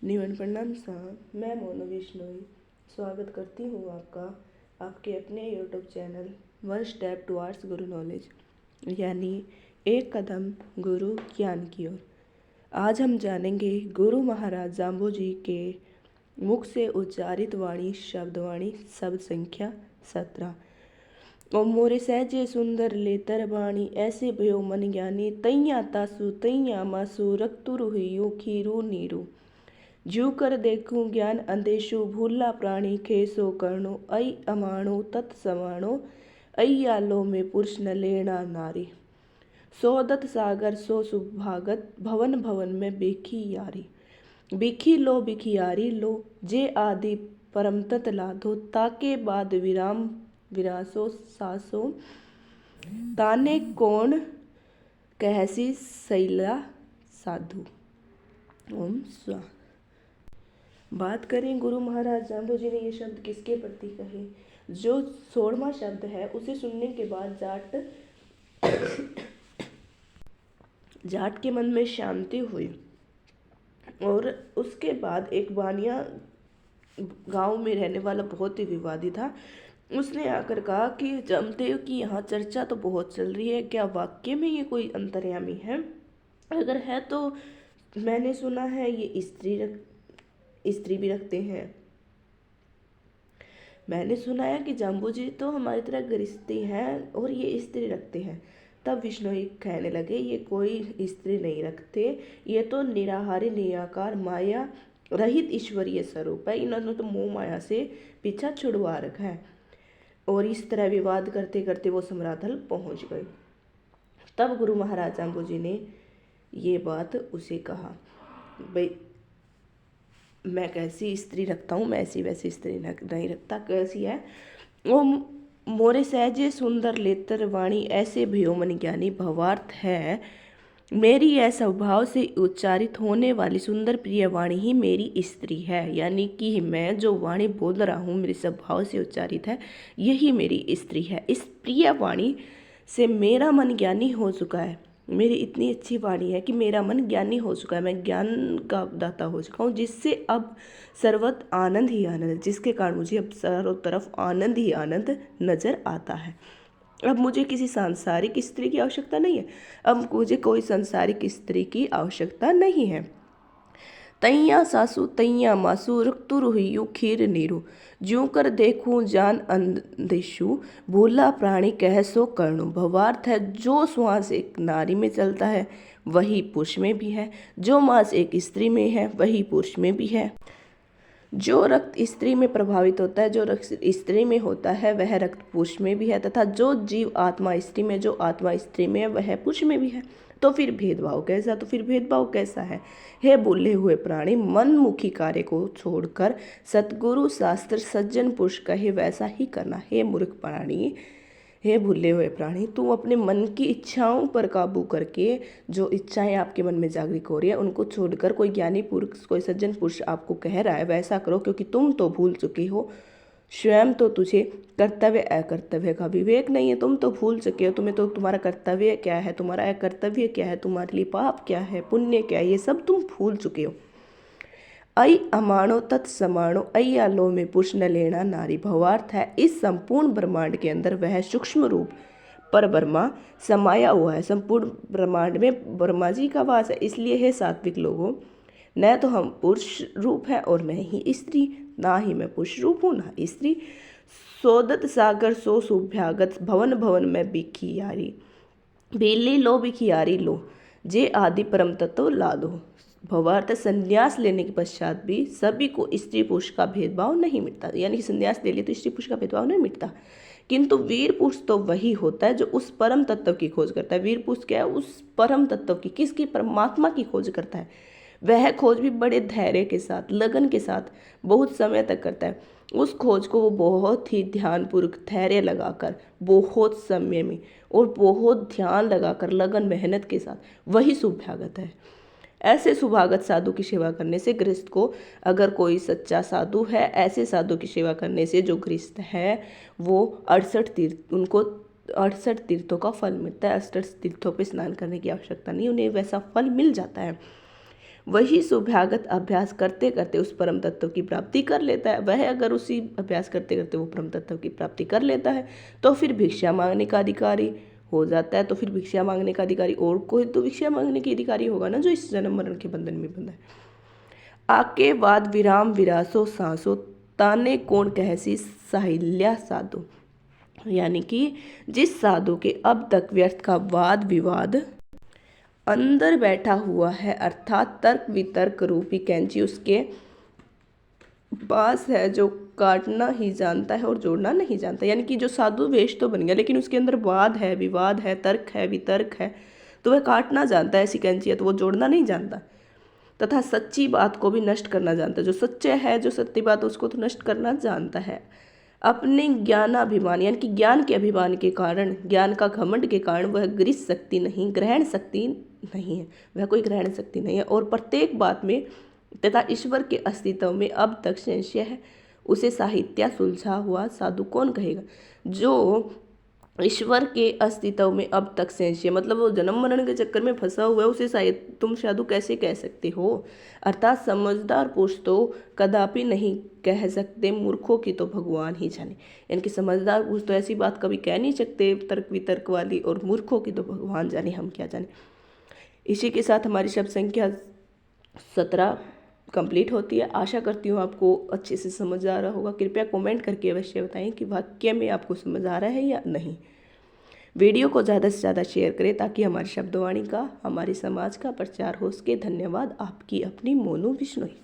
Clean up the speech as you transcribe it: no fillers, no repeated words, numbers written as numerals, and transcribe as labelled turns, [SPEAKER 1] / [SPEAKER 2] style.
[SPEAKER 1] निवन प्रणाम साहब, मैं मोनू बिश्नोई स्वागत करती हूँ आपका आपके अपने YouTube channel one step towards गुरु नॉलेज यानी एक कदम गुरु ज्ञान की ओर। आज हम जानेंगे गुरु महाराज जाम्बू जी के मुख से उच्चारित वाणी शब्दवाणी शब्द संख्या 17। ओ मोरे सहजे सुंदर लेतर बाणी ऐसे भयो मन ज्ञानी तैया तासु तैया मासु रक्तु रुहियु खीरू नीरू ज्यू कर देखूं ज्ञान अंधेशु भूला प्राणी खेसो कर्णो ऐ अमाणो तत्समाणो अय्यालो में पुरुष न लेना नारी सोदत सागर सो सुभागत भवन भवन में बेखी यारी बिखी लो बिखियारी लो जे आदि परम तत लाधो ताके बाद विराम विरासो सासो ताने कौन कहसी सैला साधु। ओम स्वाहा। बात करें गुरु महाराज जाम्बू जी ने ये शब्द किसके प्रति कहे। जो 16वां शब्द है उसे सुनने के बाद जाट के मन में शांति हुई और उसके बाद एक बानिया गांव में रहने वाला बहुत ही विवादी था। उसने आकर कहा कि जमदेव की यहाँ चर्चा तो बहुत चल रही है, क्या वाक्य में ये कोई अंतर्यामी है? अगर है तो मैंने सुना है ये स्त्री भी रखते हैं। मैंने सुना है कि जाम्बू जी तो हमारी तरह गृहस्थी हैं और ये स्त्री रखते हैं। तब विष्णु कहने लगे ये कोई स्त्री नहीं रखते, ये तो निराहारी निराकार माया रहित ईश्वरीय स्वरूप है। इन्होंने तो मोह माया से पीछा छुड़वा रखा है। और इस तरह विवाद करते करते वो समराथल पहुंच गए। तब गुरु महाराज जाम्बू जी ने ये बात उसे कहा, भाई मैं कैसी स्त्री रखता हूँ, मैं ऐसी वैसी स्त्री नहीं रखता। कैसी है वो? मोरे सहजे सुंदर लेतर वाणी ऐसे भयो मन ज्ञानी। भवार्थ है मेरी यह स्वभाव से उच्चारित होने वाली सुंदर प्रिय वाणी ही मेरी स्त्री है। यानी कि मैं जो वाणी बोल रहा हूँ मेरे स्वभाव से उच्चारित है, यही मेरी स्त्री है। इस प्रिय वाणी से मेरा मन ज्ञानी हो चुका है। मेरी इतनी अच्छी वाणी है कि मेरा मन ज्ञानी हो चुका है, मैं ज्ञान का दाता हो चुका हूँ, जिससे अब सर्वत्र आनंद ही आनंद, जिसके कारण मुझे अब चारों तरफ आनंद ही आनंद नजर आता है। अब मुझे किसी सांसारिक स्त्री की आवश्यकता नहीं है, अब मुझे कोई सांसारिक स्त्री की आवश्यकता नहीं है। तैया सासु तैया मासु रुक्तु रुहियु खीर नीरू ज्यों कर देखूं जान अंधेशु भूला प्राणी कह सो कर्णु। भवार्थ है जो श्वास एक नारी में चलता है वही पुरुष में भी है, जो मांस एक स्त्री में है वही पुरुष में भी है। जो रक्त स्त्री में प्रभावित होता है, जो रक्त स्त्री में होता है वह रक्त पुरुष में भी है, तथा जो जीव आत्मा स्त्री में, जो आत्मा स्त्री में वह पुरुष में भी है। तो फिर भेदभाव कैसा? तो फिर भेदभाव कैसा है? हे भूले हुए प्राणी, मनमुखी कार्य को छोड़कर सतगुरु शास्त्र सज्जन पुरुष कहे वैसा ही करना। हे मूर्ख प्राणी, हे भूले हुए प्राणी, तू अपने मन की इच्छाओं पर काबू करके जो इच्छाएं आपके मन में जागृत हो रही है उनको छोड़कर कोई ज्ञानी पुरुष, कोई सज्जन पुरुष आपको कह रहा है वैसा करो, क्योंकि तुम तो भूल चुके हो। स्वयं तो तुझे कर्तव्य अकर्तव्य का विवेक नहीं है, तुम तो भूल चुके हो। तुम्हें तो तुम्हारा कर्तव्य क्या है, तुम्हारा अकर्तव्य क्या है, तुम्हारे लिए पाप क्या है, पुण्य क्या है, ये सब तुम भूल चुके हो। ऐ अमाणो तत्समाणो अय्यालो में पुरुष न लेना नारी। भवार्थ है इस संपूर्ण ब्रह्मांड के अंदर वह सूक्ष्म रूप पर ब्रह्मा समाया हुआ है। संपूर्ण ब्रह्मांड में ब्रह्मा जी का वास है। इसलिए है सात्विक लोगों, न तो हम पुरुष रूप है और न ही स्त्री, ना ही मैं पुरुष रूप हूँ ना स्त्री। सोदत सागर सो सुभ्यागत भवन भवन में बिखी यारी बेली लो बिखियारी लो जे आदि परम तत्व ला दो। भवार्थ संन्यास लेने के पश्चात भी सभी को स्त्री पुरुष का भेदभाव नहीं मिटता। यानी कि संन्यास ले लिया तो स्त्री पुरुष का भेदभाव नहीं मिटता, किंतु वीर पुरुष तो वही होता है जो उस परम तत्व की खोज करता है। वीर पुरुष क्या है? उस परम तत्व की, किसकी? परमात्मा की खोज करता है। वह खोज भी बड़े धैर्य के साथ, लगन के साथ बहुत समय तक करता है। उस खोज को वो बहुत ही ध्यानपूर्वक धैर्य लगाकर, बहुत समय में और बहुत ध्यान लगाकर, लगन मेहनत के साथ, वही सुभ्यागत है। ऐसे सुभागत साधु की सेवा करने से गृहस्थ को, अगर कोई सच्चा साधु है, ऐसे साधु की सेवा करने से जो गृहस्थ है वो 68 तीर्थ, उनको 68 तीर्थों का फल मिलता है। 68 तीर्थों पे स्नान करने की आवश्यकता नहीं, उन्हें वैसा फल मिल जाता है। वही शुभागत अभ्यास करते करते उस परम तत्व की प्राप्ति कर लेता है। वह अगर उसी अभ्यास करते करते वो परम तत्व की प्राप्ति कर लेता है तो फिर भिक्षा मांगने का अधिकारी हो जाता है। तो फिर भिक्षा मांगने का अधिकारी और कोई तो भिक्षा मांगने के अधिकारी होगा ना, जो इस जन्म मरण के बंधन में बंधा है। आके वाद विराम विरासो सांसो ताने कौन कहसी साहिल्या साधु, यानी कि जिस साधु के अब तक व्यर्थ का वाद विवाद अंदर बैठा हुआ है, अर्थात तर्क वितर्क रूपी कैंची उसके पास है, जो काटना ही जानता है और जोड़ना नहीं जानता। यानी कि जो साधु वेश तो बन गया लेकिन उसके अंदर वाद है, विवाद है, तर्क है, वितर्क है, तो वह काटना जानता है, ऐसी कैंची है, तो वो जोड़ना नहीं जानता। तथा सच्ची बात को भी नष्ट करना जानता है। जो सच्चे है, जो सत्य बात है, उसको तो नष्ट करना जानता है। अपने ज्ञानाभिमान यानी कि ज्ञान के अभिमान के कारण, ज्ञान का घमंड के कारण वह गृह शक्ति नहीं, ग्रहण शक्ति नहीं है, वह कोई ग्रहण शक्ति नहीं है। और प्रत्येक बात में तथा ईश्वर के अस्तित्व में अब तक संशय है, उसे साहित्य सुलझा हुआ साधु कौन कहेगा। जो ईश्वर के अस्तित्व में अब तक संशय, मतलब वो जन्म मरण के चक्कर में फंसा हुआ है, उसे तुम साधु कैसे कह सकते हो। अर्थात समझदार पुरुष तो कदापि नहीं कह सकते, मूर्खों की तो भगवान ही जाने। यानी कि समझदार पुरुष तो ऐसी बात कभी कह नहीं सकते तर्क वितर्क वाली, और मूर्खों की तो भगवान जाने, हम क्या जाने। इसी के साथ हमारी शब्द संख्या 17 कंप्लीट होती है। आशा करती हूँ आपको अच्छे से समझ आ रहा होगा। कृपया कमेंट करके अवश्य बताएं कि वाक्य में आपको समझ आ रहा है या नहीं। वीडियो को ज़्यादा से ज़्यादा शेयर करें ताकि हमारी शब्दवाणी का, हमारे समाज का प्रचार हो सके। धन्यवाद। आपकी अपनी मोनू बिश्नोई।